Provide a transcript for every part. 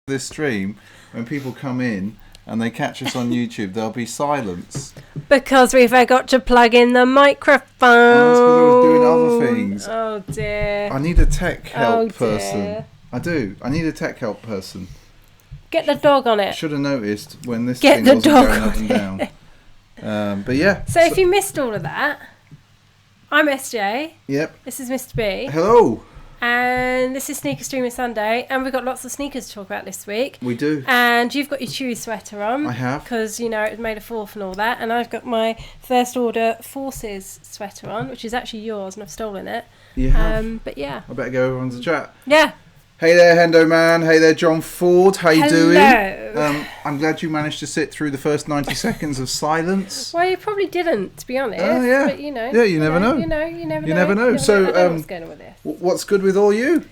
this stream, when people come in and they catch us on YouTube, there'll be silence. Because we forgot to plug in the microphone. Oh, that's because I was doing other things. Oh dear. I need a tech help person. I do. I need a tech help person. Get the dog on it. Should have noticed when this Get thing the wasn't dog going up on and down. But yeah. So if you missed all of that, I'm SJ. Yep. This is Mr. B. Hello. And this is Sneaker Streaming Sunday, and we've got lots of sneakers to talk about this week. We do. And you've got your Chewy sweater on. I have. Because, you know, it was made of fourth and all that. And I've got my First Order Forces sweater on, which is actually yours, and I've stolen it. You have. But yeah. I better go over onto the chat. Yeah. Hey there, Hendo Man. Hey there, John Ford. How you doing? Hello. I'm glad you managed to sit through the first 90 seconds of silence. Well, you probably didn't, to be honest. Yeah. But, you know. Yeah, you never know. You never know. You never know. So, I don't know what's going on with this. What's good with all you?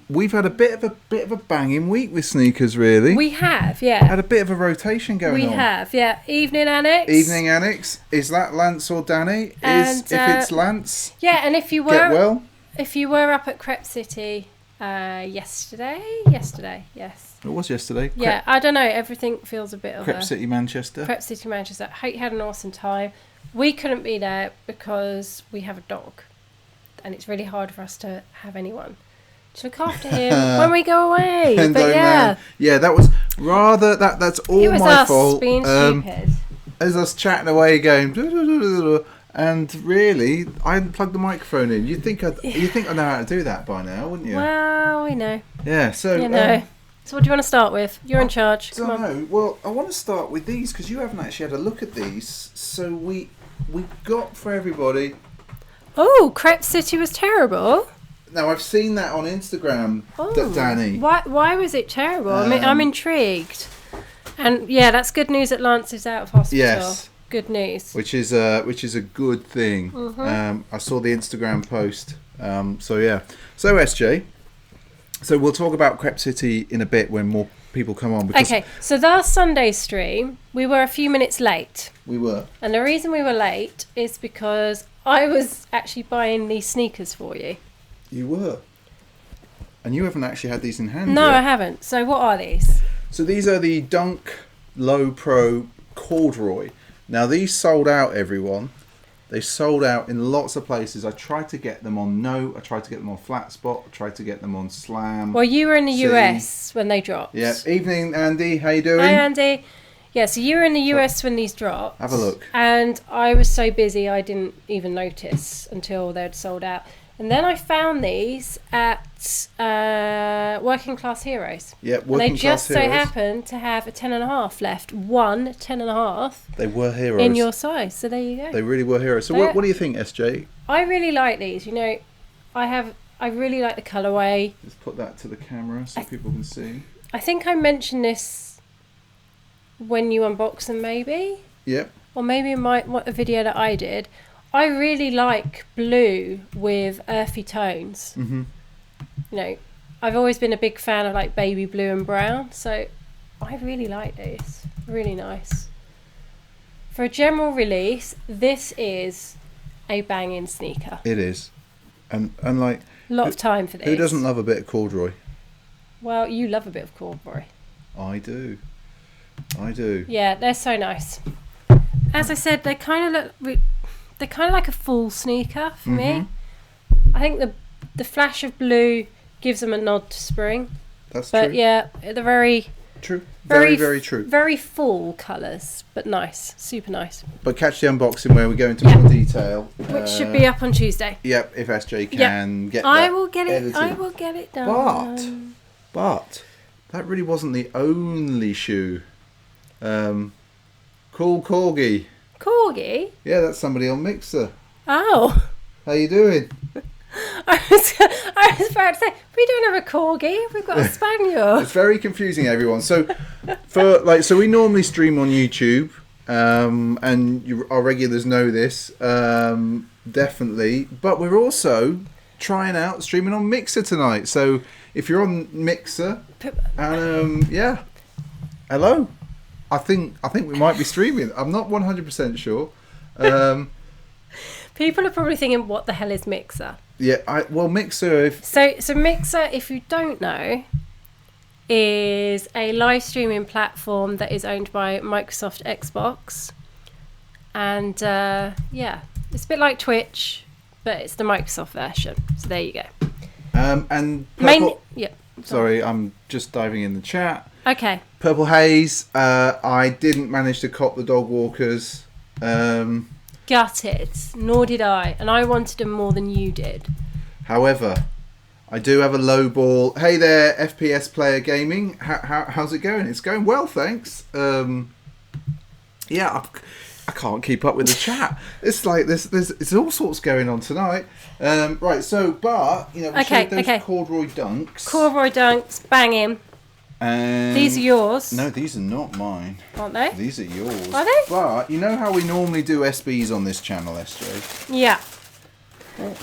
We've had a bit of a banging week with sneakers, really. We have, yeah. Had a bit of a rotation going on. We have, yeah. Evening Annex. Evening Annex. Is that Lance or Danny? If it's Lance, yeah, and if you were get well. If you were up at Crep City yesterday, yes. It was yesterday. Yeah, I don't know. Everything feels a bit of Crep City, Manchester. Crep City, Manchester. I hope you had an awesome time. We couldn't be there because we have a dog, and it's really hard for us to have anyone to look after him when we go away. But yeah, that was rather that's all it was my us fault. Being stupid. As us chatting away, going. And really, I hadn't plugged the microphone in. You'd think I know how to do that by now, wouldn't you? Well, we know. Yeah, so... You know. So what do you want to start with? You're in charge. Come on. Know. Well, I want to start with these, because you haven't actually had a look at these. So we got for everybody... Oh, Crep City was terrible. Now, I've seen that on Instagram, Danny. Why was it terrible? I'm intrigued. And, yeah, that's good news that Lance is out of hospital. Yes. Good news. Which is a good thing. Mm-hmm. I saw the Instagram post. So yeah. So SJ. So we'll talk about Crep City in a bit when more people come on. Okay. So last Sunday's stream, we were a few minutes late. We were. And the reason we were late is because I was actually buying these sneakers for you. You were. And you haven't actually had these in hand No, yet. I haven't. So what are these? So these are the Dunk Low Pro Corduroy. Now, these sold out, everyone. They sold out in lots of places. I tried to get them on I tried to get them on Flat Spot. I tried to get them on Slam. Well, you were in the US when they dropped. Yeah. Evening, Andy. How you doing? Hi, Andy. Yeah, so you were in the US when these dropped. Have a look. And I was so busy I didn't even notice until they'd sold out. And then I found these at Working Class Heroes. Yeah, Working Class Heroes. And they just so happened to have a 10.5 left. 10.5. They were heroes. In your size. So there you go. They really were heroes. So what do you think, SJ? I really like these. You know, I really like the colourway. Let's put that to the camera so people can see. I think I mentioned this when you unboxed them, maybe. Yep. Or maybe in a video that I did. I really like blue with earthy tones. Mm-hmm. You know, I've always been a big fan of like baby blue and brown, so I really like these. Really nice. For a general release, this is a banging sneaker. It is. And like... A lot of time for this. Who doesn't love a bit of corduroy? Well, you love a bit of corduroy. I do. Yeah, they're so nice. As I said, they kind of look... They're kind of like a full sneaker for me. I think the flash of blue gives them a nod to spring. That's true. But yeah, they're very... True. Very, very true. Very full colours, but nice. Super nice. But catch the unboxing where we go into more detail. Which should be up on Tuesday. Yep, if SJ can get that I will get it done. But that really wasn't the only shoe. Cool Corgi. Corgi? Yeah, that's somebody on Mixer. Oh. How you doing? I was about to say, we don't have a Corgi, we've got a Spaniel. It's very confusing, everyone. So we normally stream on YouTube, and our regulars know this, definitely. But we're also trying out streaming on Mixer tonight. So if you're on Mixer, yeah, hello. I think we might be streaming. I'm not 100% sure. People are probably thinking, what the hell is Mixer? Yeah, Mixer... So Mixer, if you don't know, is a live streaming platform that is owned by Microsoft Xbox. And yeah, it's a bit like Twitch, but it's the Microsoft version. So there you go. And Purple... Yeah. Sorry, I'm just diving in the chat. Okay. Purple Haze, I didn't manage to cop the dog walkers. Gutted. Nor did I. And I wanted them more than you did. However, I do have a low ball. Hey there, FPS Player Gaming. How's it going? It's going well, thanks. Yeah, I can't keep up with the chat. It's like there's all sorts going on tonight. Right, so but you know, we showed those corduroy dunks. Corduroy dunks, banging. And these are yours. No, these are not mine. Aren't they? These are yours. Are they? But you know how we normally do SBs on this channel, SJ? Yeah.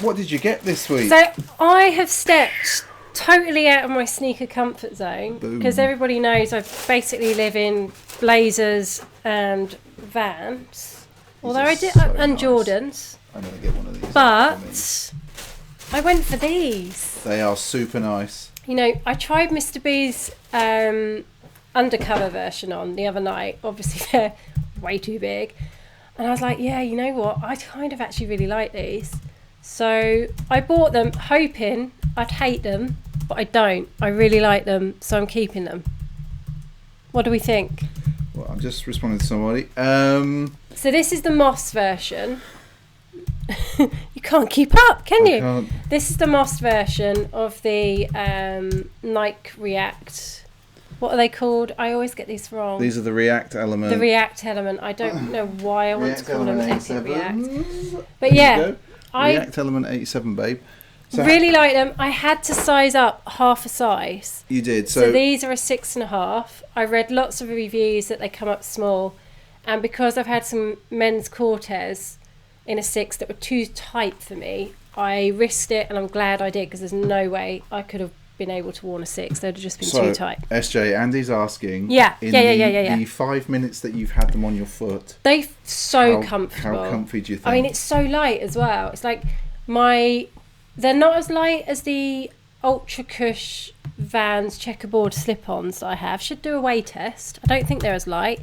What did you get this week? So I have stepped totally out of my sneaker comfort zone because everybody knows I basically live in blazers and Vans. Although I did, and nice. Jordans. I'm gonna get one of these. But I went for these. They are super nice. You know, I tried Mr. B's undercover version on the other night. Obviously, they're way too big. And I was like, yeah, you know what? I kind of actually really like these. So I bought them hoping I'd hate them, but I don't. I really like them, so I'm keeping them. What do we think? Well, I'm just responding to somebody. So this is the Moss version. You can't keep up, can you? Can't. This is the Moss version of the Nike React. What are they called? I always get these wrong. These are the React Element. The React Element. I don't know why I want to call them Epic React. But there yeah, React Element 87, babe. So really like them. I had to size up half a size. You did. So these are a 6.5. I read lots of reviews that they come up small, and because I've had some men's Cortez in a 6 that were too tight for me, I risked it, and I'm glad I did because there's no way I could have been able to worn a 6. They'd have just been too tight. SJ, Andy's asking. Yeah. The 5 minutes that you've had them on your foot. They're so comfortable. How comfy do you think? I mean, it's so light as well. It's like they're not as light as the Ultra Cush Vans checkerboard slip-ons that I have. Should do a weigh test. I don't think they're as light,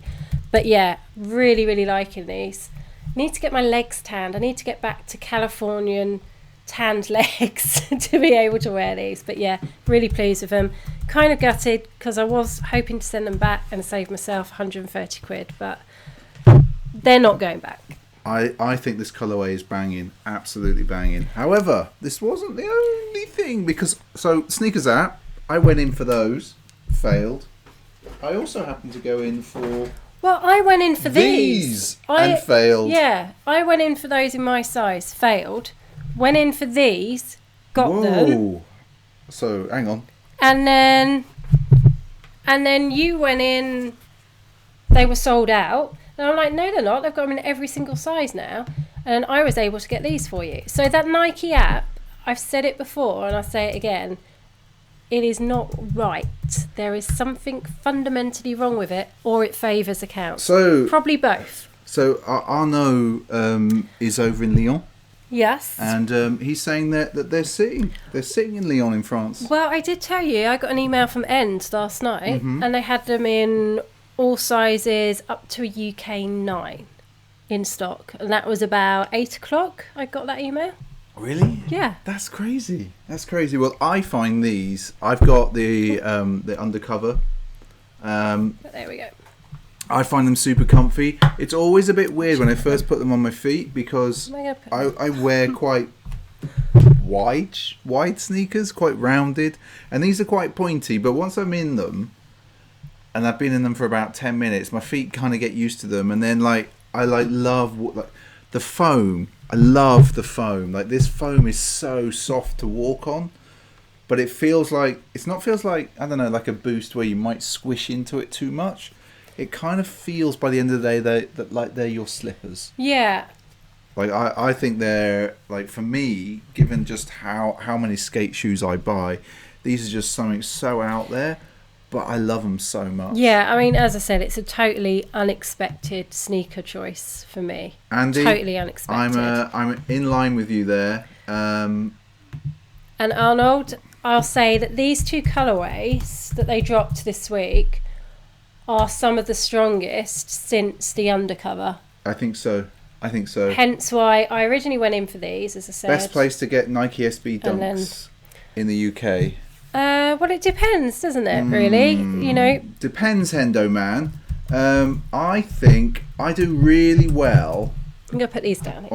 but yeah, really, really liking these. Need to get my legs tanned. I need to get back to Californian tanned legs to be able to wear these. But yeah, really pleased with them. Kind of gutted because I was hoping to send them back and save myself 130 quid, but they're not going back. I think this colourway is banging, absolutely banging. However, this wasn't the only thing because Sneakers app, I went in for those, failed. I also happened to go in for. Well, I went in for these and failed. Yeah, I went in for those in my size, failed. Went in for these, got them. So hang on. And then you went in. They were sold out. And I'm like, no, they're not. They've got them in every single size now. And I was able to get these for you. So that Nike app, I've said it before and I'll say it again, it is not right. There is something fundamentally wrong with it, or it favours accounts. So probably both. So Arnaud is over in Lyon. Yes. And he's saying that they're sitting in Lyon in France. Well, I did tell you, I got an email from End last night, and they had them in all sizes up to a UK 9 in stock, and that was about 8 o'clock. I got that email. Really? Yeah. That's crazy. Well, I find these. I've got the undercover. There we go. I find them super comfy. It's always a bit weird when I first put them on my feet because I wear quite wide sneakers, quite rounded, and these are quite pointy. But once I'm in them, and I've been in them for about 10 minutes, my feet kind of get used to them, and then I love the foam. I love the foam. Like, this foam is so soft to walk on, but it feels like I don't know, like a Boost where you might squish into it too much. It kind of feels by the end of the day that they're your slippers. Yeah. Like I think they're, like, for me, given just how many skate shoes I buy, these are just something so out there. But I love them so much. Yeah, I mean, as I said, it's a totally unexpected sneaker choice for me. Andy, totally unexpected. I'm in line with you there. And Arnold, I'll say that these two colourways that they dropped this week are some of the strongest since the undercover. I think so. Hence why I originally went in for these, as I said. Best place to get Nike SB Dunks in the UK. Well, it depends, doesn't it, really? You know. Depends, Hendo Man. I think I do really well. I'm going to put these down here.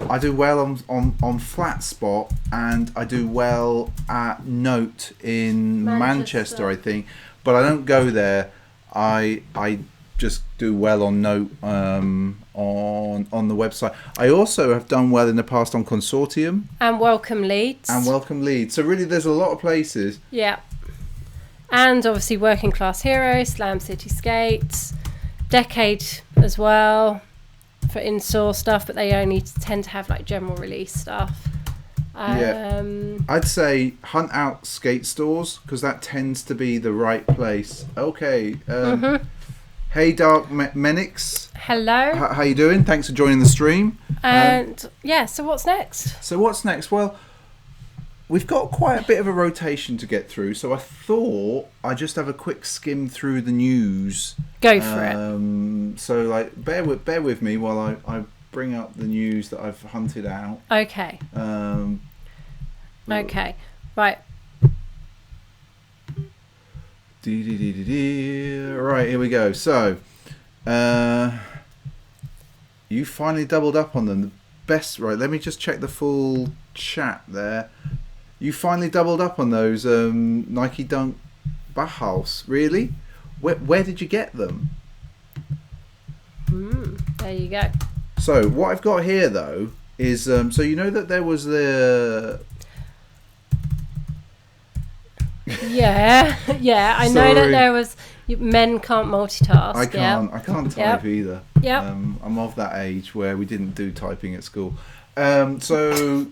I do well on Flat Spot, and I do well at Note in Manchester, I think. But I don't go there. I just do well on Note on the website. I also have done well in the past on Consortium and Welcome Leeds. So really, there's a lot of places. Yeah, and obviously Working Class Hero, Slam City Skates, Decade as well for in-store stuff, but they only tend to have like general release stuff. I'd say hunt out skate stores because that tends to be the right place. Okay. Hey, Dark Menix. Hello. How you doing? Thanks for joining the stream. And so what's next? Well, we've got quite a bit of a rotation to get through, so I thought I'd just have a quick skim through the news. Go for it. So, like, bear with me while I bring up the news that I've hunted out. Okay. Okay. Right. Right, here we go. So, you finally doubled up on them. The best. Right, let me just check the full chat there. You finally doubled up on those Nike Dunk Bauhaus. Really? Where did you get them? There you go. So what I've got here though is so you know that there was the. Yeah. I know that there was. Men can't multitask. I can't type either. Yep. I'm of that age where we didn't do typing at school. So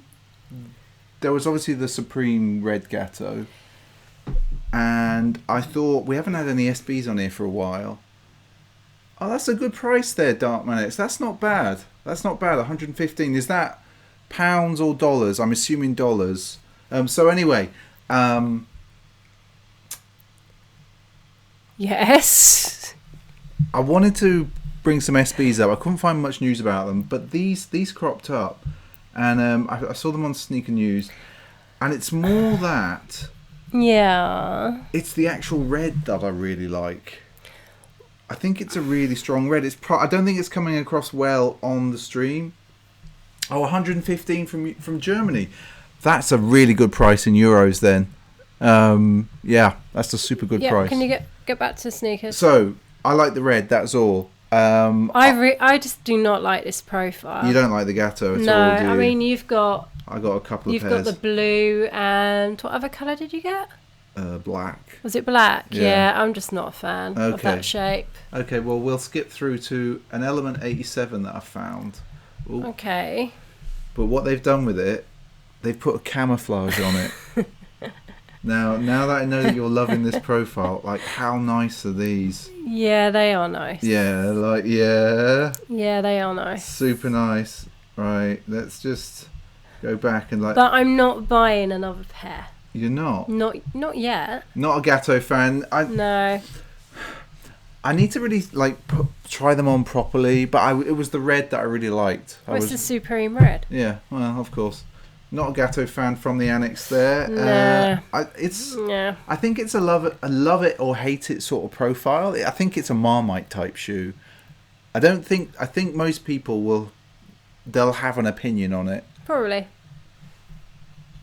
there was obviously the Supreme Red Gatto, and I thought we haven't had any SBs on here for a while. Oh, that's a good price there, Dark Manix. That's not bad. 115. Is that pounds or dollars? I'm assuming dollars. So anyway. Yes. I wanted to bring some SBs up. I couldn't find much news about them, but these cropped up, and I saw them on Sneaker News, and it's more that. Yeah. It's the actual red that I really like. I think it's a really strong red. I don't think it's coming across well on the stream. Oh, 115 from Germany. That's a really good price in euros then. Yeah, that's a super good price. Can you get back to sneakers? So, I like the red, that's all. I just do not like this profile. You don't like the Gatto at all, do you? No, I mean, I got a couple of pairs. You've got the blue, and what other colour did you get? Black. Was it black? Yeah, I'm just not a fan of that shape. Okay, well, we'll skip through to an Element 87 that I found. Ooh. Okay. But what they've done with it, they've put a camouflage on it. Now that I know that you're loving this profile, like, how nice are these? Yeah, they are nice. Yeah, Yeah, they are nice. Super nice. Right, let's just go back and But I'm not buying another pair. You're not? Not yet. Not a Gatto fan. No. I need to really try them on properly, but it was the red that I really liked. It's the Supreme Red. Yeah, well, of course. Not a Gatto fan from the annex there. No. I think it's a love it or hate it sort of profile. I think it's a Marmite type shoe. I think most people they'll have an opinion on it. Probably.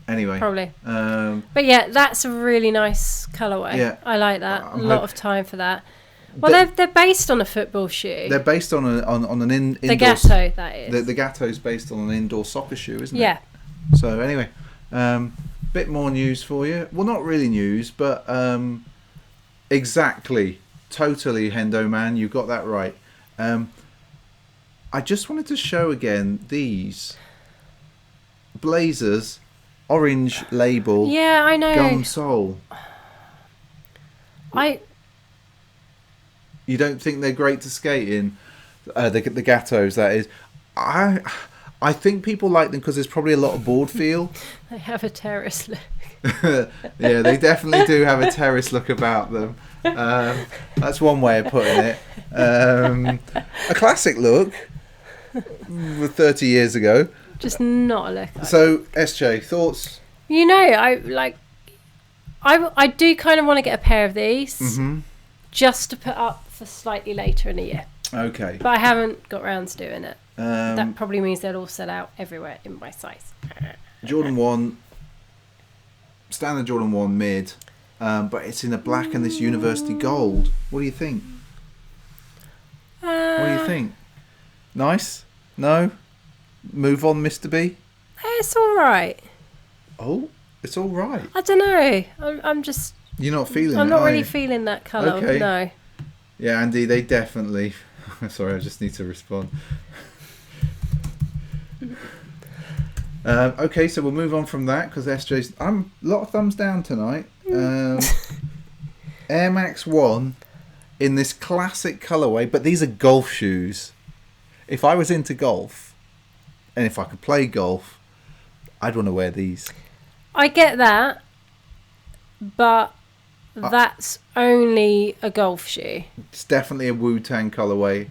Anyway. Probably. But yeah, that's a really nice colourway. Yeah. I like that. A lot of time for that. Well, they're based on a football shoe. They're based on an indoor. The Gatto, that is. The Gatto's based on an indoor soccer shoe, isn't it? Yeah. So anyway, bit more news for you. Well, not really news, but exactly, totally, Hendo Man, you got that right. I just wanted to show again these Blazers, orange label. Yeah, I know. Gum sole. You don't think they're great to skate in? The Gattos, that is. I I think people like them because there's probably a lot of board feel. They have a terrace look. Yeah, they definitely do have a terrace look about them. That's one way of putting it. A classic look 30 years ago. Just not a look. So, SJ, thoughts? You know, I do kind of want to get a pair of these just to put up for slightly later in the year. Okay. But I haven't got round to doing it. That probably means they'll all sell out everywhere in my size. Jordan 1, standard Jordan 1 mid, but it's in a black and this university gold. What do you think? What do you think? Nice? No? Move on, Mr. B? It's all right. Oh, it's all right. I don't know. I'm just... You're not feeling it, I'm not are really you? feeling that colour. Okay. No. Yeah, Andy, they definitely... Sorry, I just need to respond. Okay, so we'll move on from that because SJ's... I'm a lot of thumbs down tonight. Air Max 1 in this classic colourway, but these are golf shoes. If I was into golf and if I could play golf, I'd want to wear these. I get that, but that's only a golf shoe. It's definitely a Wu-Tang colourway,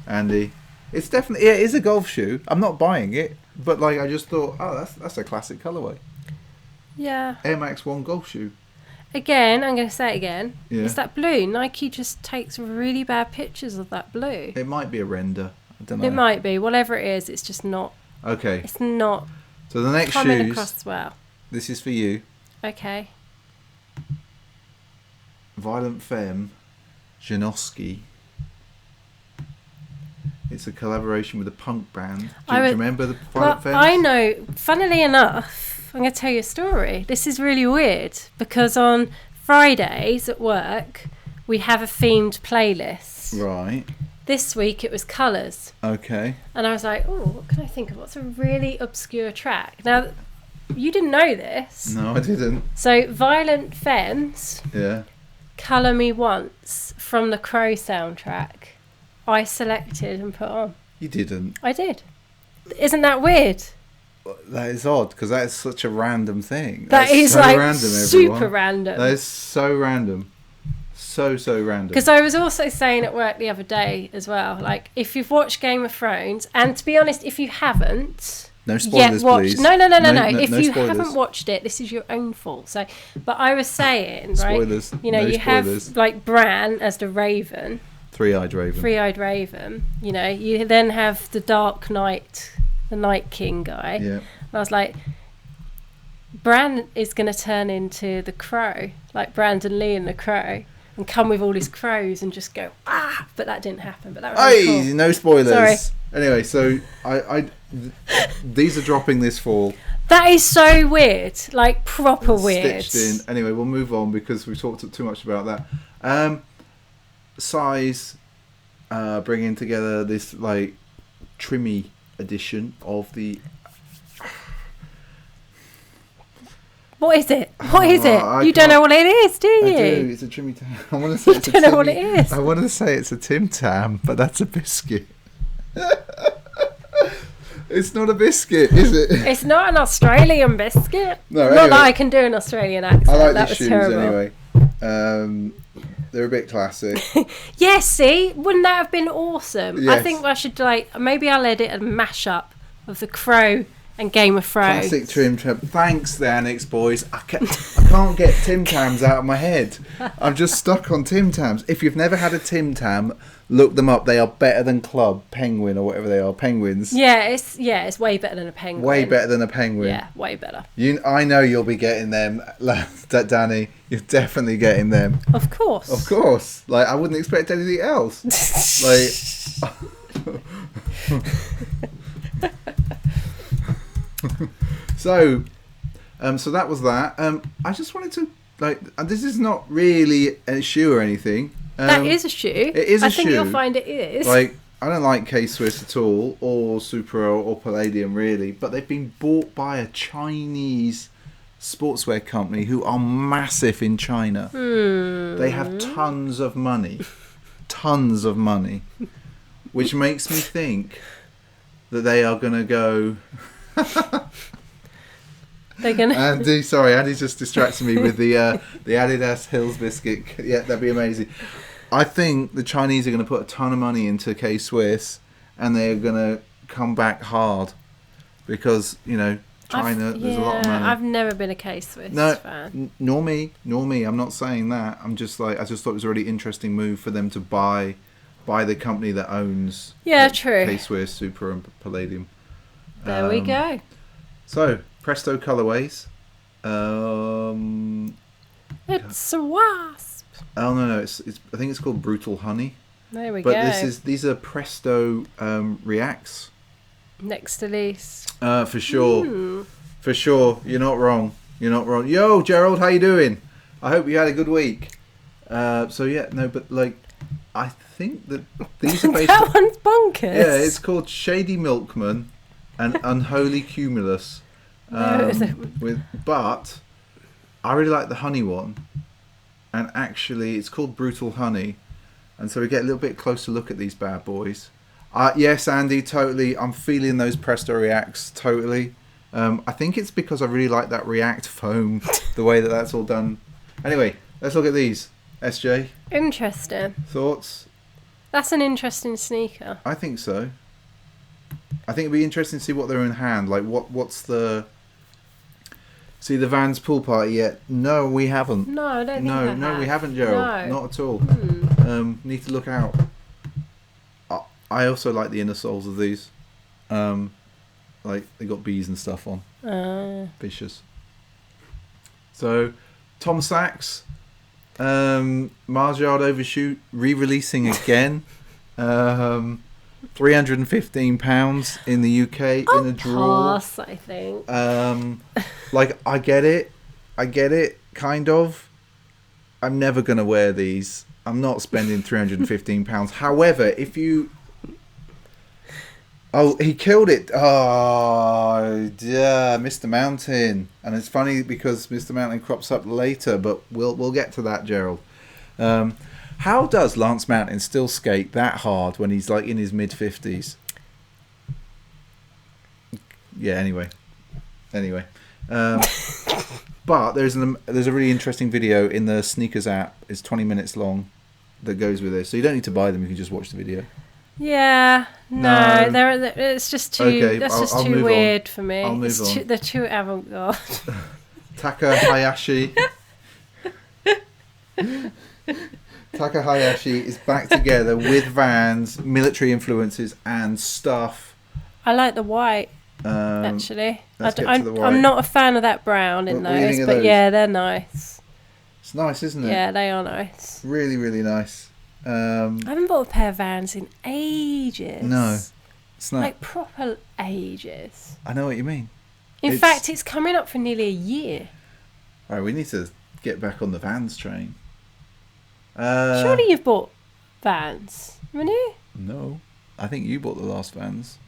Andy. It's definitely... Yeah, it is a golf shoe. I'm not buying it, but like I just thought, oh, that's a classic colourway. Yeah. Air Max 1 golf shoe. Again, I'm going to say it again. Yeah. It's that blue. Nike just takes really bad pictures of that blue. It might be a render. I don't know. It might be. Whatever it is, it's just not... Okay. It's not So the next coming shoes... across well. This is for you. Okay. Violent Femme, Janoski. It's a collaboration with a punk band. Do you remember the Violent Femmes? I know. Funnily enough, I'm going to tell you a story. This is really weird because on Fridays at work, we have a themed playlist. Right. This week it was colours. Okay. And I was like, oh, what can I think of? What's a really obscure track? Now, you didn't know this. No, I didn't. So, Violent Femmes, Yeah. Colour Me Once from the Crow soundtrack, I selected and put on. You didn't. I did. Isn't that weird? That is odd because that is such a random thing. That is so like random, super everyone. random. That is so random. So random. Because I was also saying at work the other day as well, like if you've watched Game of Thrones, and to be honest, if you haven't, no spoilers, please. No. If you spoilers. haven't watched it, this is your own fault. So, but I was saying, right? Spoilers. You know, no you spoilers. have like Bran as the Raven, Three-eyed Raven. Three-eyed Raven. You know, you then have the Dark Knight, the Night King guy. Yeah. And I was like, Bran is going to turn into the Crow, like Brandon Lee in the Crow, and come with all his crows and just go but that didn't happen. But that was really cool. No spoilers. Sorry. Anyway, so these are dropping this fall. That is so weird, like proper weird. Stitched in. Anyway, we'll move on because we've talked too much about that. Size, bringing together this like trimmy edition of the. What is it? What is it? You don't know what it is, do you? I do. It's a trimmy tam. I want to say you don't know what it is. I want to say it's a Tim Tam, but that's a biscuit. It's not a biscuit, is it? It's not an Australian biscuit. No, not anyway. that I can do an Australian accent. I like that these was shoes terrible. anyway. They're a bit classic. Yes, see? Wouldn't that have been awesome? Yes. I think I should maybe I'll edit a mashup of The Crow and Game of Thrones. Classic Tim Tam. Thanks, the Annex boys. I can't get Tim Tams out of my head. I'm just stuck on Tim Tams. If you've never had a Tim Tam, look them up. They are better than Club Penguin or whatever they are. Penguins. Yeah, it's way better than a penguin. Way better than a penguin. Yeah, way better. I know you'll be getting them, Danny. You're definitely getting them. Of course. Of course. Like I wouldn't expect anything else. Like. So that was that. I just wanted to this is not really a shoe or anything. That is a shoe. It is a shoe. I think you'll find it is. Like I don't like K-Swiss at all, or Supero or Palladium really, but they've been bought by a Chinese sportswear company who are massive in China. They have tons of money, which makes me think that they are going to go... They're gonna. Andy's just distracting me with the Adidas Hills biscuit. Yeah, that'd be amazing. I think the Chinese are going to put a ton of money into K-Swiss, and they're going to come back hard because China. There's a lot of money. I've never been a K-Swiss fan. Nor me. I'm not saying that. I'm just I just thought it was a really interesting move for them to buy the company that owns. Yeah, true. K-Swiss, Super, and Palladium. There we go. So. Presto colorways. It's a wasp. Oh no! It's I think it's called Brutal Honey. There we go. But these are Presto Reacts. Next to least. For sure. For sure. You're not wrong. Yo, Gerald, how you doing? I hope you had a good week. I think that these are based. That one's bonkers. Yeah, it's called Shady Milkman and Unholy Cumulus. But I really like the honey one, and actually it's called Brutal Honey, and so we get a little bit closer look at these bad boys. Yes, Andy, totally. I'm feeling those Presto Reacts totally. I think it's because I really like that React foam, the way that that's all done. Anyway, let's look at these. SJ, interesting. Thoughts? That's an interesting sneaker. I think so. I think it'd be interesting to see what they're in hand. Like what's the... See the Vans pool party yet? No, we haven't. No, I don't think we haven't, Gerald. No. Not at all. Need to look out. I also like the inner soles of these. Like they got bees and stuff on. Vicious. So, Tom Sachs, Mars Yard Overshoot re-releasing again. £315 in the UK in a draw. Pass, I think. I get it, kind of. I'm never gonna wear these. I'm not spending £315. However, if you... Oh, he killed it. Oh, yeah, Mr. Mountain. And it's funny because Mr. Mountain crops up later, but we'll get to that, Gerald. How does Lance Mountain still skate that hard when he's like in his mid-50s? Yeah, anyway. But there's a really interesting video in the Sneakers app. It's 20 minutes long that goes with this. So you don't need to buy them, you can just watch the video. Yeah, no. It's just too. Okay, that's just too weird for me. I'll move on. They're too avant-garde. Taka Hayashi. Taka Hayashi is back together with Vans, military influences and stuff. I like the white, actually. I'm not a fan of that brown in those, but yeah, they're nice. It's nice, isn't it? Yeah, they are nice. Really, really nice. I haven't bought a pair of Vans in ages. No, it's not. Like proper ages. I know what you mean. In fact, it's coming up for nearly a year. All right, we need to get back on the Vans train. Surely you've bought Vans, haven't you? No, I think you bought the last Vans.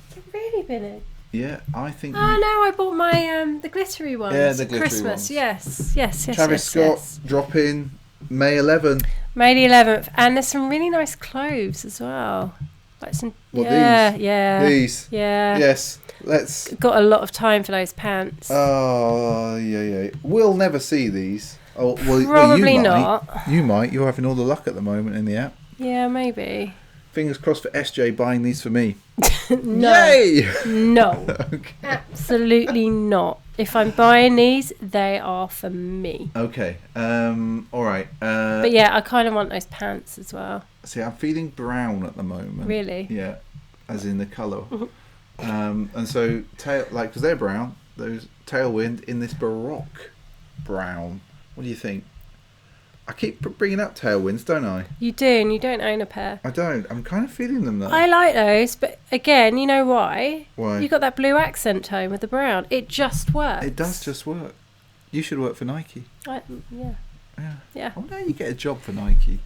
It's really been a... Yeah, I think. Oh no, I bought my the glittery ones. Yeah, the glittery Christmas. Ones. Yes. Travis Scott dropping May 11th. May the 11th, and there's some really nice clothes as well. Like some. What, these? Yeah. Yes. Let's. Got a lot of time for those pants. Oh yeah. We'll never see these. Oh, Probably you not. Might. You might. You're having all the luck at the moment in the app. Yeah, maybe. Fingers crossed for SJ buying these for me. No. Yay! No. Okay. Absolutely not. If I'm buying these, they are for me. Okay. All right. But yeah, I kind of want those pants as well. See, I'm feeling brown at the moment. Really? Yeah. As in the colour. And so, because they're brown, those Tailwind in this Baroque brown. What do you think? I keep bringing up Tailwinds, don't I? You do, and you don't own a pair. I don't. I'm kind of feeling them, though. I like those, but again, you know why? Why? You got that blue accent tone with the brown. It just works. It does just work. You should work for Nike. Yeah. Oh, now you get a job for Nike.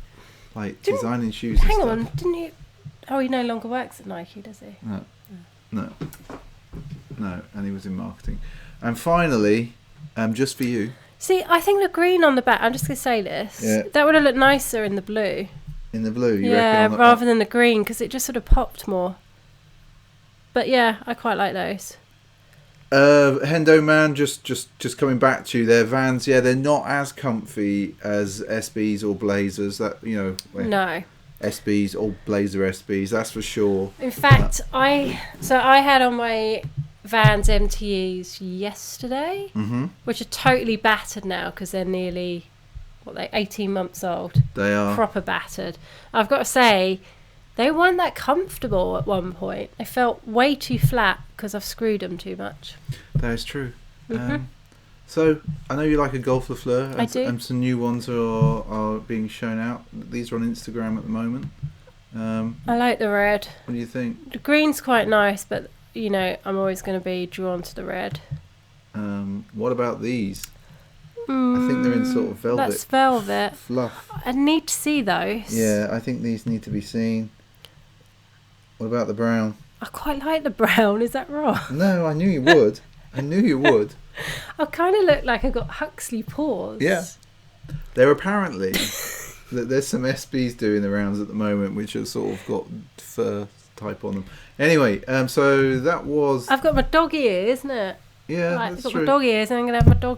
Like, designing shoes and Hang stuff. on, didn't you... Oh, he no longer works at Nike, does he? No, and he was in marketing. And finally, just for you... See, I think the green on the back, I'm just going to say this, that would have looked nicer in the blue. In the blue, you reckon? Yeah, rather than the green, because it just sort of popped more. But yeah, I quite like those. Hendo Man, just coming back to you, their Vans, yeah, they're not as comfy as SBs or Blazers. That No. SBs or Blazer SBs, that's for sure. In fact, I had on my Vans MTEs yesterday, which are totally battered now because they're nearly 18 months old. They are proper battered. I've got to say, they weren't that comfortable at one point. They felt way too flat because I've screwed them too much. That is true. So I know you like a Golf Le Fleur. I do. And some new ones are being shown out. These are on Instagram at the moment. I like the red. What do you think? The green's quite nice, but I'm always going to be drawn to the red. What about these? I think they're in sort of velvet. That's velvet. Fluff. I need to see those. Yeah, I think these need to be seen. What about the brown? I quite like the brown. Is that wrong? No, I knew you would. I knew you would. I kind of look like I've got Huxley paws. Yeah. There apparently there's some SBs doing the rounds at the moment which have sort of got fur type on them. Anyway, so that was... I've got my dog ears, isn't it? Yeah, I've that's got true. my dog ears and I'm going to have my dog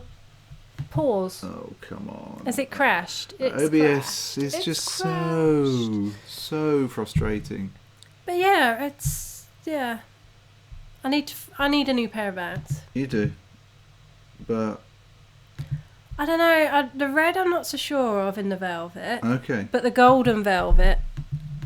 paws. Oh, come on. Has it crashed? It's OBS crashed. is It's just crashed. so frustrating. But yeah, I need a new pair of Vans. You do. But... I don't know. The red I'm not so sure of in the velvet. Okay. But the golden velvet,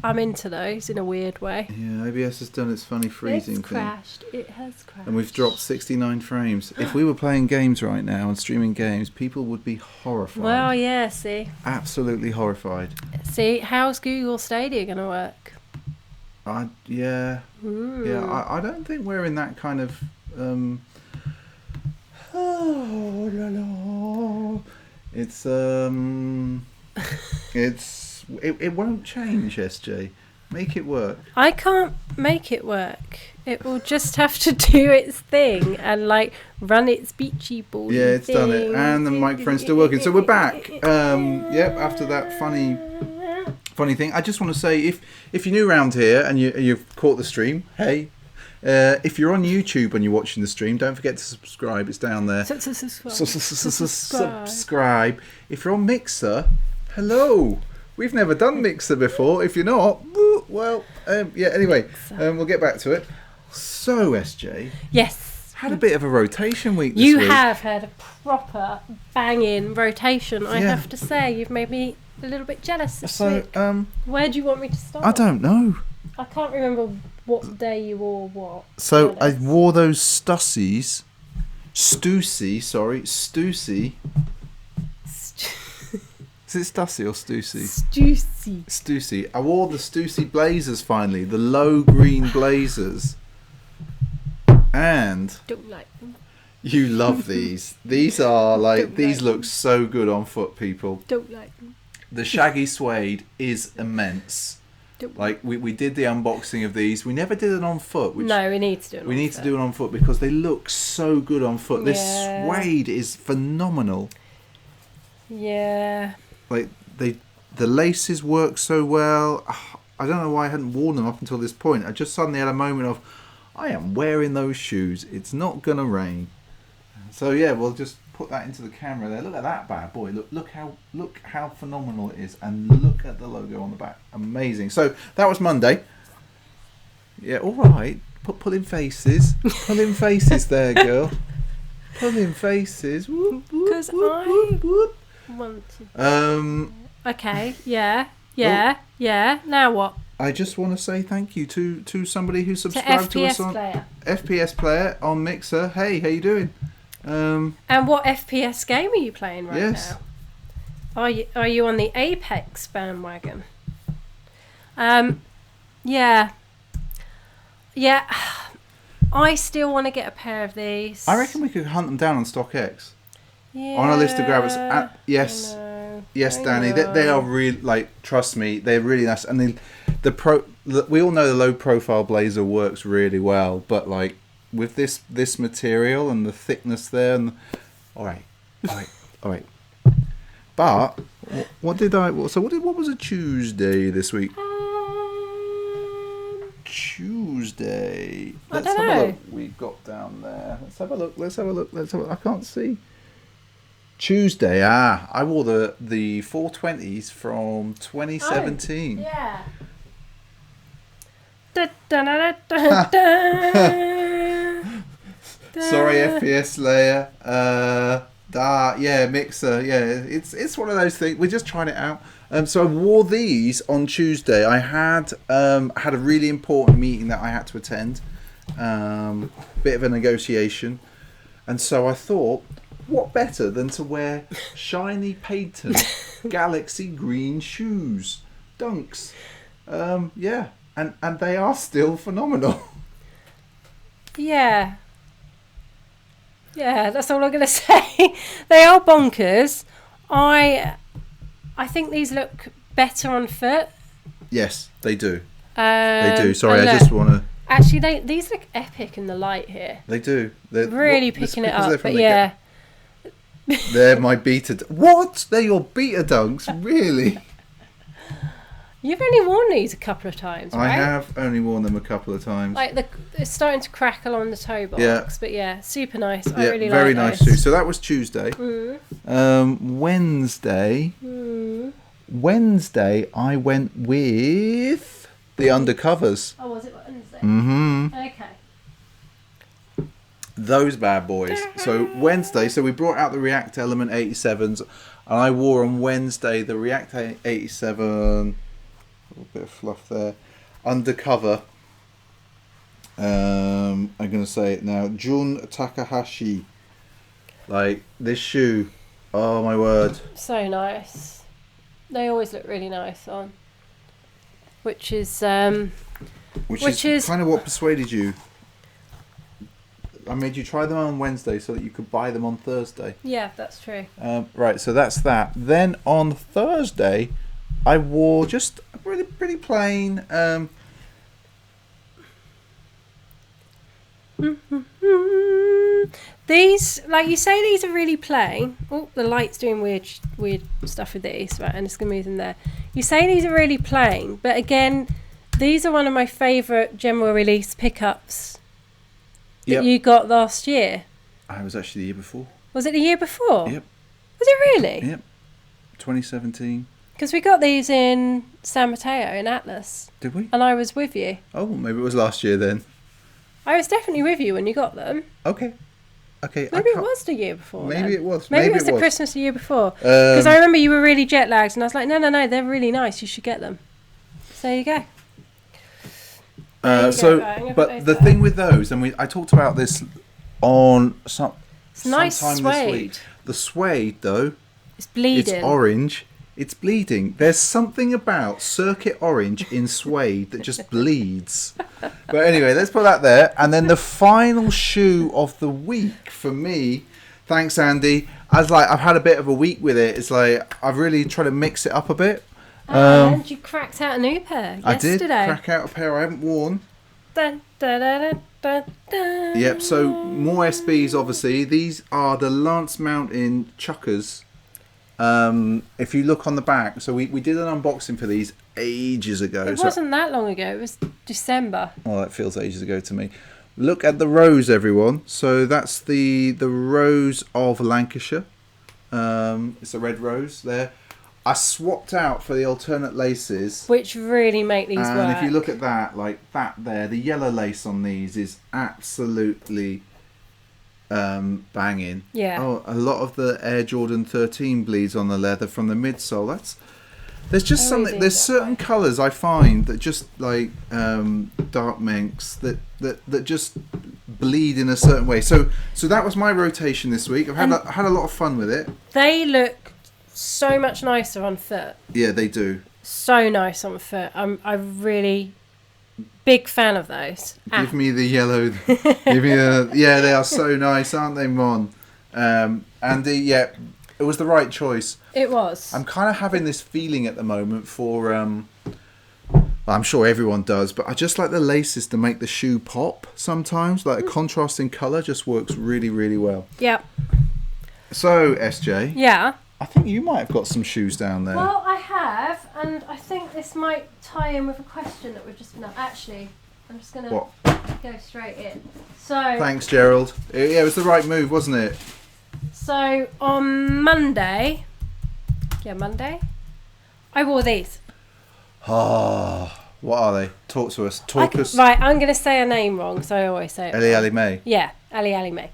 I'm into those in a weird way. Yeah, OBS has done its funny freezing It's thing. crashed. It has crashed. And we've dropped 69 frames. If we were playing games right now and streaming games, people would be horrified. Well, yeah, see. Absolutely horrified. See, how's Google Stadia going to work? Yeah. I don't think we're in that kind of... oh, la, la. It won't change, SJ. Make it work. I can't make it work. It will just have to do its thing and run its beachy ball. Yeah, it's done it, and the microphone's still working. So we're back. Yep. After that funny thing, I just want to say, if you're new around here and you've caught the stream, hey. If you're on YouTube and you're watching the stream, don't forget to subscribe. It's down there. Subscribe. If you're on Mixer, hello. We've never done Mixer before. If you're not, well, yeah. Anyway, we'll get back to it. So, SJ. Yes. Had a bit of a rotation week this week. You have had a proper banging rotation. I have to say, you've made me a little bit jealous this week. Where do you want me to start? I don't know. I can't remember what day you wore what. So I wore those Stussy. Is it Stussy or Stussy? Stussy. I wore the Stussy Blazers finally, the low green Blazers. And Don't like them. you love these. These are these look so good on foot, people. Don't like them. The shaggy suede is immense. We did the unboxing of these. We never did it on foot. No, we need to do it on foot. We need to do it on foot because they look so good on foot. This suede is phenomenal. Yeah. The laces work so well. I don't know why I hadn't worn them up until this point. I just suddenly had a moment of, I am wearing those shoes. It's not gonna rain. So yeah, we'll just put that into the camera there. Look at that bad boy. Look how phenomenal it is, and look at the logo on the back. Amazing. So that was Monday. Yeah, all right. Pull in faces. Pull in faces there, girl. Pull in faces. Because I wanted. Okay. Yeah. Now what? I just want to say thank you to somebody who subscribed to us on FPS Player on Mixer. Hey, how you doing? And what FPS game are you playing right now? Are you on the Apex bandwagon? Yeah. I still want to get a pair of these. I reckon we could hunt them down on StockX. Yeah. On our list of grabbers. Yes, Danny. They are really trust me, they're really nice. And we all know the low profile blazer works really well, but with this material and the thickness there, and all right. But what was a Tuesday this week? Tuesday. Tuesday. I Let's don't have a know. look. We've got down there. Let's have a look. Let's have a look. Let's have a look. I can't see. Tuesday. I wore the 420s from 2017. Yeah. Da, da, da, da, da. Sorry, FPS layer. Mixer. Yeah, it's one of those things. We're just trying it out. So I wore these on Tuesday. I had a really important meeting that I had to attend. Bit of a negotiation, and so I thought, what better than to wear shiny Peyton Galaxy green shoes, Dunks. And they are still phenomenal. Yeah. Yeah, that's all I'm going to say. They are bonkers. I think these look better on foot. Yes, they do. They do. Sorry, and I look, just want to... Actually, these look epic in the light here. They do. They're Really picking it up, but yeah. They're my beta... What? They're your beta Dunks? Really? You've only worn these a couple of times, right? I have only worn them a couple of times. Like it's starting to crackle on the toe box, Yeah. But yeah, super nice. Yeah, I really very like nice those. too. So that was Tuesday. Wednesday. Wednesday, I went with the undercovers. Oh, was it Wednesday? Mm-hmm. Okay. Those bad boys. So Wednesday, so we brought out the React Element 87s, and I wore on Wednesday the React 87. A bit of fluff there. Undercover. I'm going to say it now. Jun Takahashi. Like, this shoe. Oh, my word. So nice. They always look really nice on. Which is Which is kind of what persuaded you. I made you try them on Wednesday so that you could buy them on Thursday. Yeah, that's true. Right, so that's that. Then on Thursday, I wore just a really pretty plain. These, like you say, these are really plain. Oh, the light's doing weird stuff with these. Right, I'm just going to move them there. You say these are really plain, but again, these are one of my favourite general release pickups that you got last year. I was actually the year before. Was it the year before? Yep. Was it really? Yep. 2017. Because we got these in San Mateo in Atlas. Did we? And I was with you. Oh, maybe it was last year then. I was definitely with you when you got them. Okay. Maybe it was the year before. Maybe it was. Maybe it was the Christmas the year before. Because I remember you were really jet lagged, and I was like, no, they're really nice. You should get them. So there you go. But the thing with those, and I talked about this on it's nice sometime suede. this week. The suede, though, it's bleeding. It's orange. It's bleeding. There's something about circuit orange in suede that just bleeds. But anyway, let's put that there. And then the final shoe of the week for me, thanks Andy. I've had a bit of a week with it. It's like I've really tried to mix it up a bit. And you cracked out a new pair yesterday. I did crack out a pair I haven't worn. Dun, dun, dun, dun, dun. Yep, so more SBs obviously. These are the Lance Mountain Chuckers. If you look on the back, so we did an unboxing for these ages ago. It wasn't that long ago. It was December. Oh, that feels ages ago to me. Look at the rose, everyone. So that's the rose of Lancashire. It's a red rose there. I swapped out for the alternate laces, which really make these work. And if you look at that, like that there, the yellow lace on these is absolutely banging. Yeah. Oh, a lot of the Air Jordan 13 bleeds on the leather from the midsole. There's just something. There's certain colours I find that just like dark minks that just bleed in a certain way. So that was my rotation this week. I've had a lot of fun with it. They look so much nicer on foot. Yeah, they do. So nice on foot. I'm really big fan of those. Give me the yellow. Give me yeah, they are so nice, aren't they, Mon? Andy, yeah, it was the right choice. It was. I'm kind of having this feeling at the moment for I'm sure everyone does, but I just like the laces to make the shoe pop sometimes. Like a contrasting colour just works really, really well. Yep. So, SJ. Yeah. I think you might have got some shoes down there. Well, I have, and I think this might tie in with a question that we've just... No, actually, I'm just going to... What? Go straight in. So Thanks, Gerald. Yeah, it was the right move, wasn't it? So on Monday, I wore these. Oh, what are they? Talk to us. Right, I'm going to say a name wrong, so I always say it. Ali May. Yeah, Ali May.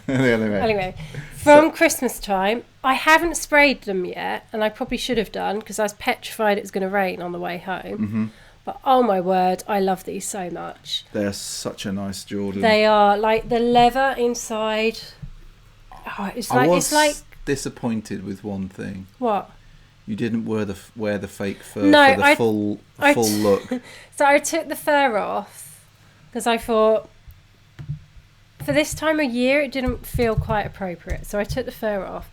Ali May. From Christmas time, I haven't sprayed them yet, and I probably should have done because I was petrified it was going to rain on the way home. Mm-hmm. But oh my word, I love these so much. They're such a nice Jordan. They are like the leather inside. Oh, it's like disappointed with one thing. What? You didn't wear the fake fur for the full look. So I took the fur off because I thought for this time of year it didn't feel quite appropriate. So I took the fur off.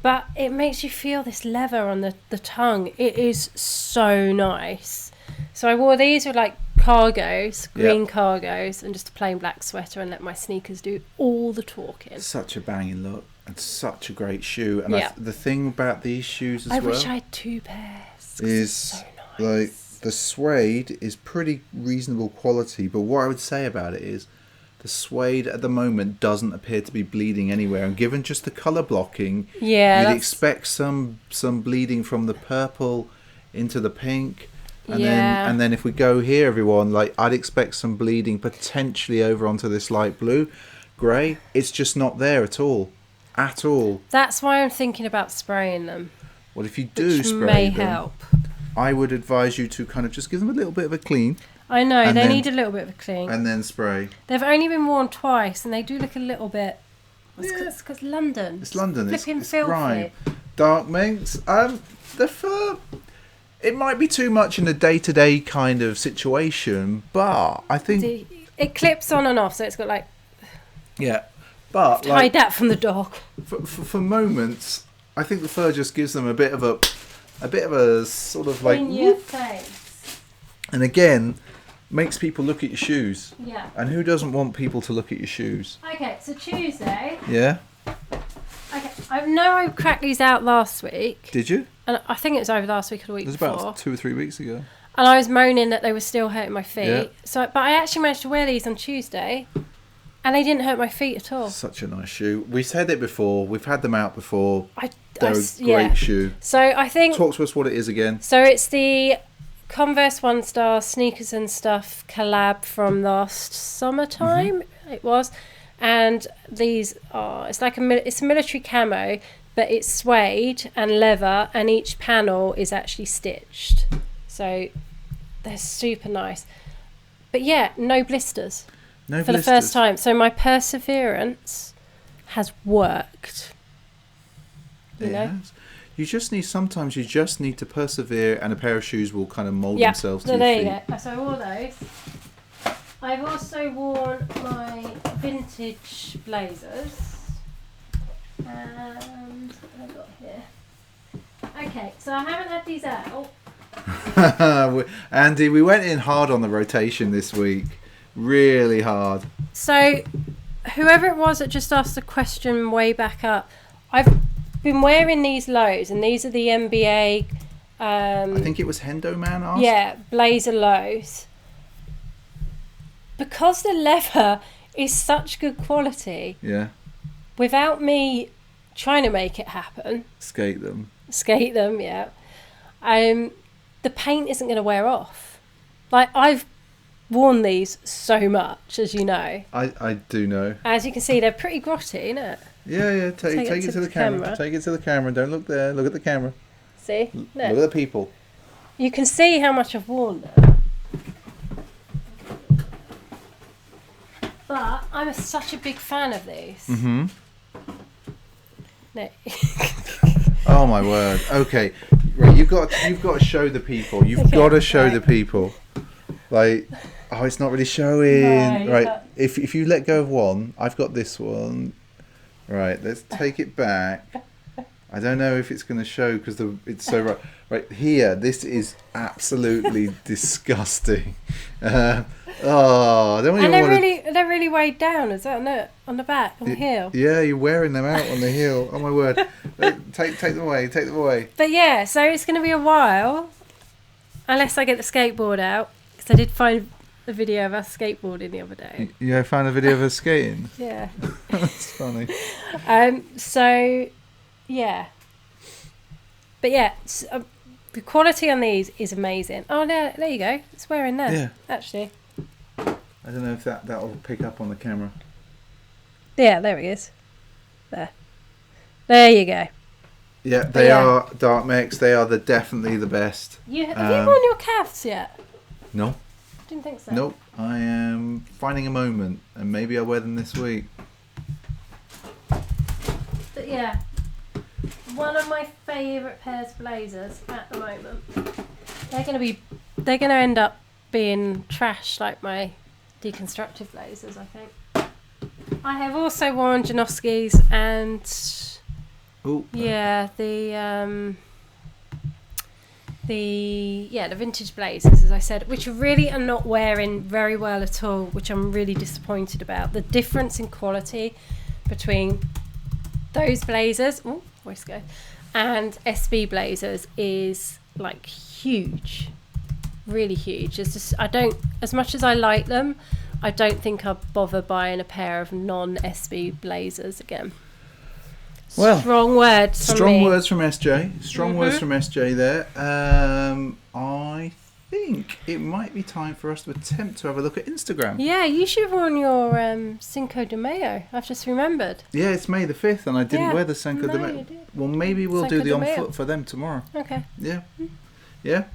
But it makes you feel this leather on the tongue. It is so nice. So I wore these with like cargos, green cargos, and just a plain black sweater and let my sneakers do all the talking. Such a banging look and such a great shoe. And the thing about these shoes as I well... wish I had 2 pairs. Is so nice. like the suede is pretty reasonable quality, but what I would say about it is the suede at the moment doesn't appear to be bleeding anywhere, and given just the colour blocking, you'd expect some bleeding from the purple into the pink. And then if we go here, everyone, like I'd expect some bleeding potentially over onto this light blue. Grey, it's just not there at all. At all. That's why I'm thinking about spraying them. Well, if you do spray may them, help. I would advise you to kind of just give them a little bit of a clean. I know, they need a little bit of a clean. And then spray. They've only been worn twice and they do look a little bit... It's because London. It's London. It's flipping filthy. Grime. Dark minks. The fur... It might be too much in a day-to-day kind of situation, but I think... It clips on and off, so it's got like... Yeah, but... I've tied that from the dog. For moments, I think the fur just gives them a bit of a sort of like... In your face. And again, makes people look at your shoes. Yeah. And who doesn't want people to look at your shoes? Okay, so Tuesday... Yeah? Okay, I know I cracked these out last week. Did you? And I think it was over last week or the week before. It was about 2 or 3 weeks ago. And I was moaning that they were still hurting my feet. Yeah. But I actually managed to wear these on Tuesday, and they didn't hurt my feet at all. Such a nice shoe. We said it before. We've had them out before. They're a great shoe. So I think... Talk to us what it is again. So it's the Converse One Star Sneakers and Stuff collab from last summertime. Mm-hmm. It was. And these are... It's like it's a military camo, but it's suede and leather, and each panel is actually stitched. So they're super nice. But yeah, no blisters. No for blisters. The first time. So my perseverance has worked. You know? Sometimes you just need to persevere, and a pair of shoes will kind of mould themselves to your feet. There you go. So I wore those. I've also worn my vintage blazers. And what have I got here? Okay, so I haven't had these out. Andy, we went in hard on the rotation this week. Really hard. So, whoever it was that just asked the question way back up, I've been wearing these lows, and these are the NBA... I think it was Hendo Man asked. Yeah, blazer lows. Because the leather is such good quality... Yeah. Without me trying to make it happen... Skate them, yeah. The paint isn't going to wear off. Like, I've worn these so much, as you know. I do know. As you can see, they're pretty grotty, innit? Yeah. Take it to the camera. Take it to the camera. Don't look there. Look at the camera. See? Look at the people. You can see how much I've worn them. But I'm such a big fan of these. Mm-hmm. No. Oh my word. Okay. Right, you've got to show the people. You've got to show the people. Like, oh, it's not really showing. No, right. If you let go of one, I've got this one. Right. Let's take it back. I don't know if it's going to show because it's so right here. This is absolutely disgusting. I don't even want they're really weighed down. Is that on the back, on the heel? Yeah, you're wearing them out on the heel. Oh my word! Take them away. Take them away. But yeah, so it's going to be a while, unless I get the skateboard out, because I did find a video of us skateboarding the other day. Yeah, I found a video of us skating. Yeah. That's funny. So, yeah. But yeah, the quality on these is amazing. Oh, no, there you go. It's wearing there. Yeah. Actually. I don't know if that'll pick up on the camera. Yeah, there it is. There you go. Yeah, they are Dark Mex. They are definitely the best. Have you worn your calves yet? No. Didn't think so. Nope. I am finding a moment, and maybe I'll wear them this week. But yeah, one of my favourite pairs of blazers at the moment. They're gonna end up being trash like my deconstructive blazers, I think. I have also worn Janoskis and the vintage blazers, as I said, which really are not wearing very well at all, which I'm really disappointed about. The difference in quality between those blazers, and SB blazers is like huge, really huge. It's just, as much as I like them, I don't think I'll bother buying a pair of non-SB blazers again. Well, strong words from strong me. words from SJ. Strong words from SJ there. I think it might be time for us to attempt to have a look at Instagram. Yeah, you should have worn your Cinco de Mayo. I've just remembered. Yeah, it's May the 5th, and I didn't wear the Cinco de Mayo. Well, maybe we'll do the on foot for them tomorrow. Okay. Yeah. Yeah.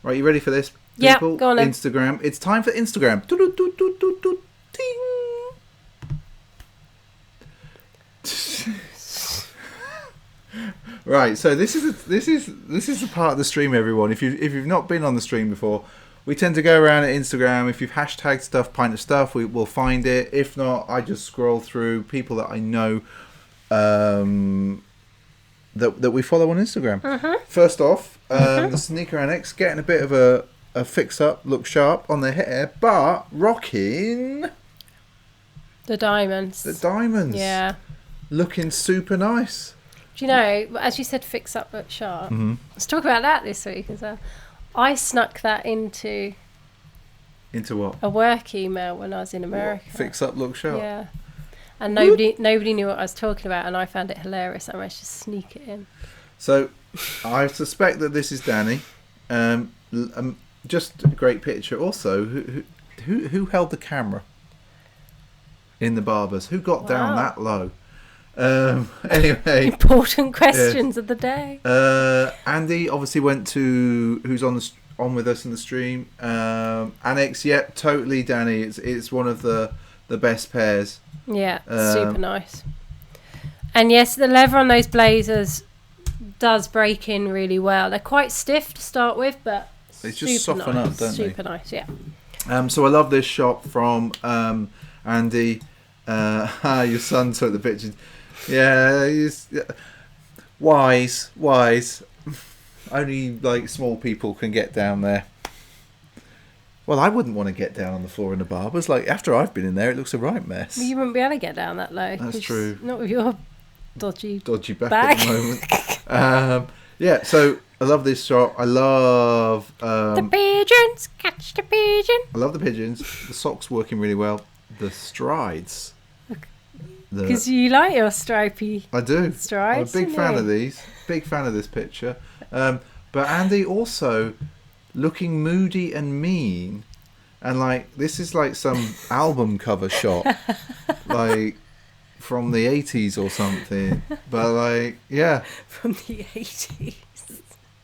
Right, you ready for this? Yeah, People? go on then. Instagram. It's time for Instagram. Right, so this is the part of the stream, everyone. If you've not been on the stream before, we tend to go around at Instagram. If you've hashtagged stuff, Pint of Stuff, we will find it. If not, I just scroll through people that I know that we follow on Instagram. First off, the Sneaker Annex getting a bit of a fix up, look sharp on their hair, but rocking the diamonds. Yeah. Looking super nice. Do you know, as you said, fix up, look sharp. Let's talk about that this week as well. I snuck that into what? A work email when I was in America. What? Fix up, look sharp. Yeah. And nobody knew what I was talking about, and I found it hilarious. I managed to sneak it in. So, I suspect that this is Danny. Just a great picture. Also, who held the camera in the barbers? Who got down that low? Anyway, important questions of the day. Andy obviously went to who's on with us in the stream. Annex, yep, totally, Danny. It's one of the best pairs. Yeah, super nice. And yes, the leather on those blazers does break in really well. They're quite stiff to start with, but they just soften up, don't they? Super nice, yeah. So I love this shot from Andy. Your son took the picture. Yeah, he's wise. Only like small people can get down there. Well, I wouldn't want to get down on the floor in the barbers. Like after I've been in there, it looks a right mess. Well, you wouldn't be able to get down that low. That's true. Not with your dodgy back at the moment. Yeah, so I love this shot. I love the pigeons. Catch the pigeon. I love the pigeons. The socks working really well. The strides. Because you like your stripy. I do. Strides. I'm a big fan of these. Big fan of this picture. But Andy also looking moody and mean, and like this is like some album cover shot, like from the 80s or something. But like, yeah, from the 80s.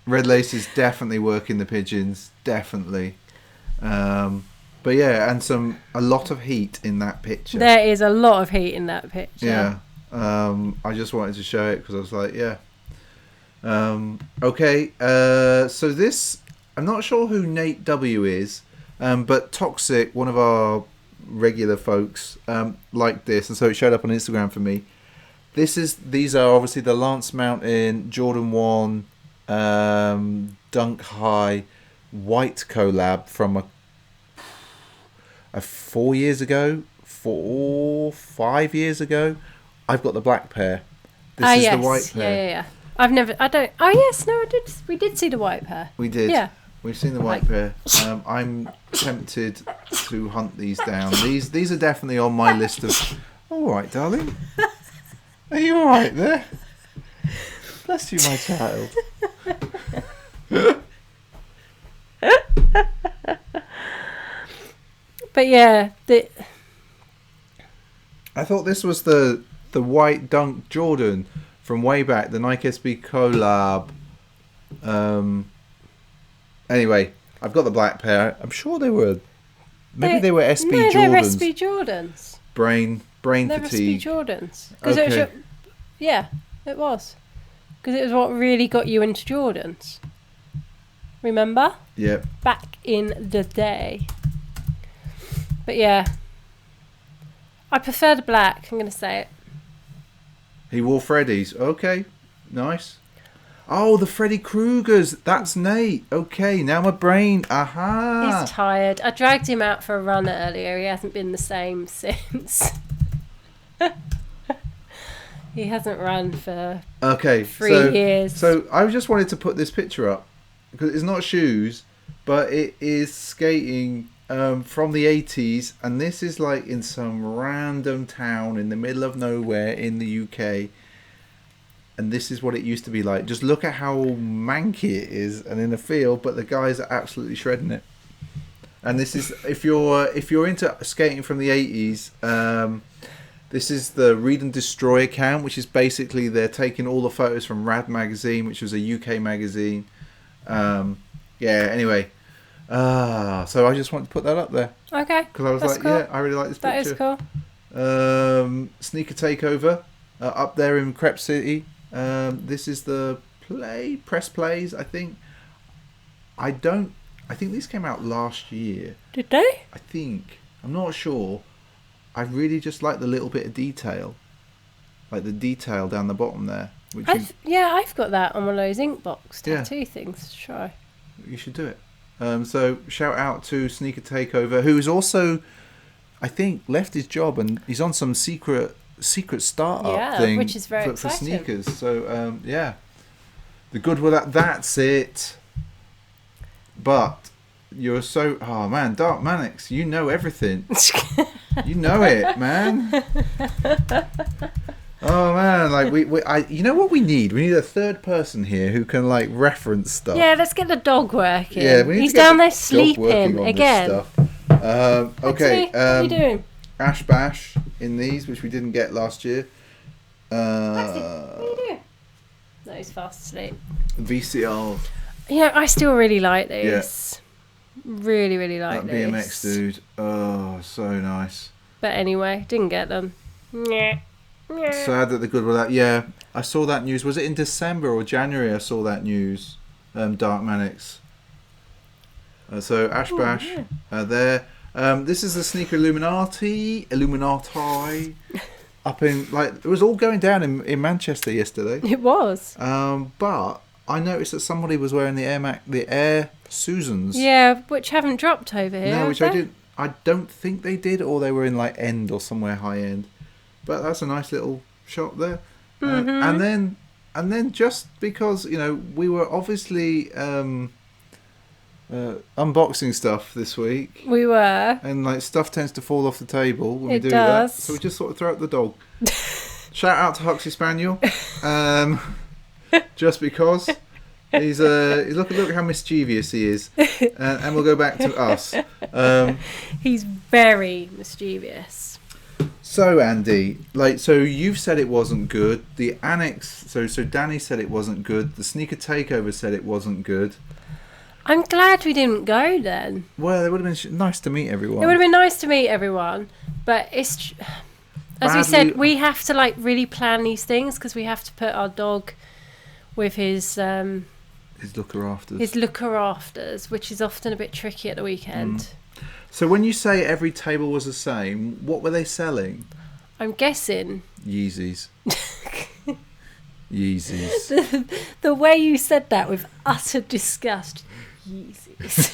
Red lace is definitely working the pigeons, definitely. But yeah, and a lot of heat in that picture. There is a lot of heat in that picture. Yeah. I just wanted to show it because I was like, yeah. Okay. So this, I'm not sure who Nate W is, but Toxic, one of our regular folks, liked this, and so it showed up on Instagram for me. These are obviously the Lance Mountain Jordan 1 Dunk High white collab from a 5 years ago. I've got the black pair. This is the white pair. Yeah. I did. We did see the white pair. We did. Yeah. We've seen the white pair. I'm tempted to hunt these down. These are definitely on my list of... All right, darling. Are you all right there? Bless you, my child. But yeah, I thought this was the white Dunk Jordan from way back, the Nike SB collab. Anyway, I've got the black pair. I'm sure they were... Maybe they were SB Jordans. No, they're SB Jordans. Brain They're fatigue. SB Jordans. Okay. It was. Because it was what really got you into Jordans. Remember? Yep. Back in the day. But yeah. I prefer the black, I'm going to say it. He wore Freddy's. Okay. Nice. Oh, the Freddy Kruegers. That's Nate. Okay, now my brain. Aha. He's tired. I dragged him out for a run earlier. He hasn't been the same since. He hasn't run for 3 years. So I just wanted to put this picture up because it's not shoes, but it is skating from the 80s, and this is like in some random town in the middle of nowhere in the UK. And this is what it used to be like. Just look at how manky it is, and in a field, but the guys are absolutely shredding it. And this is if you're into skating from the 80s. This is the Read and Destroy account, which is basically they're taking all the photos from Rad magazine, which was a UK magazine. Anyway, so I just wanted to put that up there. Okay. Because I was like, cool. Yeah, I really like this picture. That is cool. Sneaker Takeover up there in Crep City. This is the press plays, I think. I think these came out last year. Did they? I think. I'm not sure. I really just like the little bit of detail. Like the detail down the bottom there. I've got that on one of those Inkbox tattoo things to try. You should do it. So shout out to Sneaker Takeover, who's also, I think, left his job and he's on some secret startup thing, which is very for exciting. sneakers. So the good with that's it. But you're so Dark Manix, you know everything. You know it, man. Oh man, like you know what we need? We need a third person here who can like reference stuff. Yeah, let's get the dog working. Yeah, we need he's to get down the there dog sleeping working on again. This stuff. Okay. What are you doing? Ash Bash in these, which we didn't get last year. What are you doing? No, he's fast asleep. VCR. Yeah, I still really like these. Really, really like that these. BMX dude. Oh, so nice. But anyway, didn't get them. Sad that the good with that. Yeah, I saw that news. Was it in December or January? I saw that news. Dark Manix. So Ash Bash there. This is the Sneaker Illuminati. Up in it was all going down in Manchester yesterday. It was. But I noticed that somebody was wearing the Air Susans. Yeah, which haven't dropped over here. No, which I didn't. I don't think they did, or they were in End or somewhere high end. But that's a nice little shot there. And then just because we were obviously unboxing stuff this week. We were. And stuff tends to fall off the table when we do does. that. So we just sort of throw out the dog. Shout out to Huxley Spaniel. Just because he's look how mischievous he is. And we'll go back to us. He's very mischievous. So Andy, so you've said it wasn't good. The annex, so Danny said it wasn't good. The Sneaker Takeover said it wasn't good. I'm glad we didn't go then. Well, it would have been nice to meet everyone. It would have been nice to meet everyone, but it's as we said, we have to really plan these things because we have to put our dog with his looker afters. His looker afters, which is often a bit tricky at the weekend. So when you say every table was the same, what were they selling? I'm guessing Yeezys. Yeezys. The way you said that with utter disgust. Yeezys.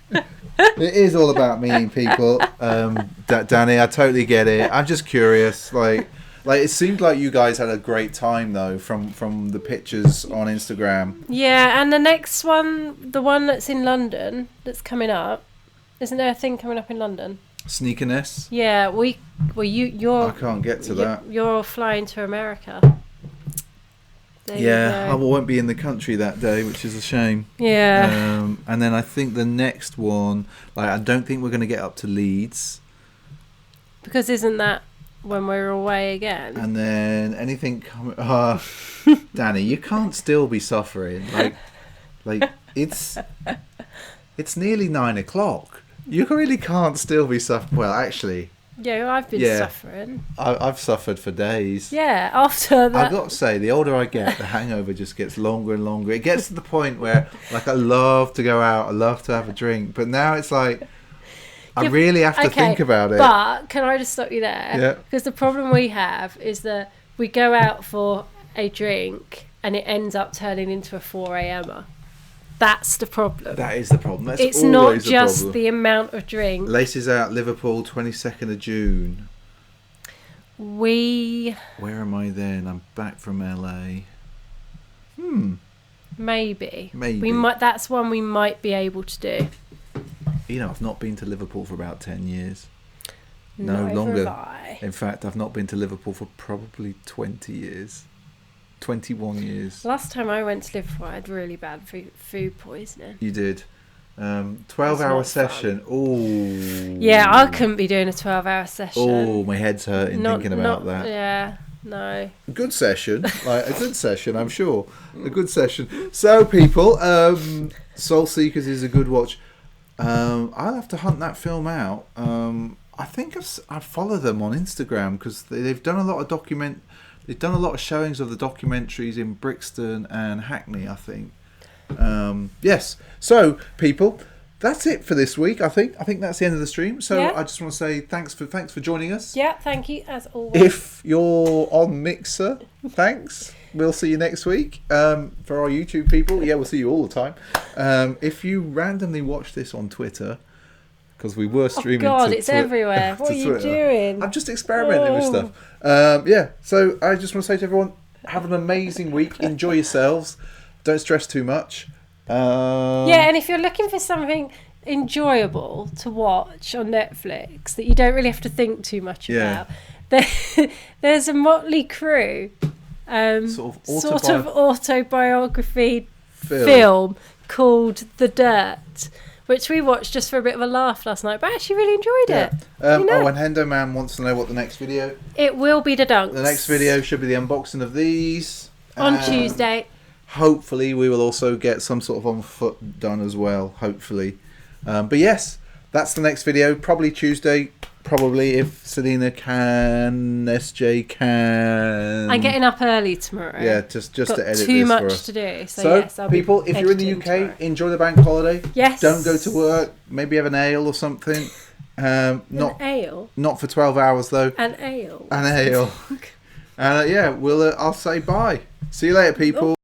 It is all about meeting people. Danny, I totally get it. I'm just curious. Like, it seemed like you guys had a great time though, from the pictures on Instagram. Yeah, and the next one, the one that's in London, that's coming up. Isn't there a thing coming up in London? Sneakerness. Yeah, you're. I can't get to that. You're flying to America. Yeah, I won't be in the country that day, which is a shame. Yeah. And then I think the next one, like, I don't think we're going to get up to Leeds. Because isn't that when we're away again? And then anything coming... Danny, you can't still be suffering. Like it's nearly 9 o'clock. You really can't still be suffering. Well, actually... Yeah, I've been suffering. I've suffered for days. Yeah, after that. I've got to say, the older I get, the hangover just gets longer and longer. It gets to the point where, like, I love to go out, I love to have a drink, but now it's like, I really have to think about it. But can I just stop you there? Yeah. Because the problem we have is that we go out for a drink and it ends up turning into a 4 a.m. That's the problem. That is the problem. It's not just the amount of drink. Laces out, Liverpool, 22nd of June. Where am I then? I'm back from LA. Maybe. We might. That's one we might be able to do. You know, I've not been to Liverpool for about 10 years. No, longer. Have I. In fact, I've not been to Liverpool for probably 20 years. 21 years. Last time I went to Liverpool, I had really bad food poisoning. You did. 12-hour session. Oh. Yeah, I couldn't be doing a 12-hour session. Oh, my head's hurting thinking about that. Yeah, no. Good session. Like, a good session, I'm sure. A good session. So, people, Soul Seekers is a good watch. I'll have to hunt that film out. I think I follow them on Instagram because they've done a lot of They've done a lot of showings of the documentaries in Brixton and Hackney, I think. Yes. So, people, that's it for this week, I think. I think that's the end of the stream. So, I just want to say thanks for joining us. Yeah, thank you, as always. If you're on Mixer, thanks. We'll see you next week. For our YouTube people, we'll see you all the time. If you randomly watch this on Twitter... Because we were streaming. Oh God, it's everywhere. What are you doing? I'm just experimenting with stuff. So I just want to say to everyone, have an amazing week. Enjoy yourselves. Don't stress too much. And if you're looking for something enjoyable to watch on Netflix that you don't really have to think too much about, there's a Motley Crue sort of autobiography film called The Dirt, which we watched just for a bit of a laugh last night, but I actually really enjoyed it. And Hendo Man wants to know what the next video... It will be the dunks. The next video should be the unboxing of these. On Tuesday. Hopefully we will also get some sort of on foot done as well, hopefully. But yes, that's the next video, probably Tuesday. Probably if Selena can, SJ can. I'm getting up early tomorrow. Yeah, just to edit this too much for us. to do. So yes, I'll people, if you're in the UK, tomorrow. Enjoy the bank holiday. Yes. Don't go to work. Maybe have an ale or something. An ale. Not for 12 hours though. An ale. And I'll say bye. See you later, people.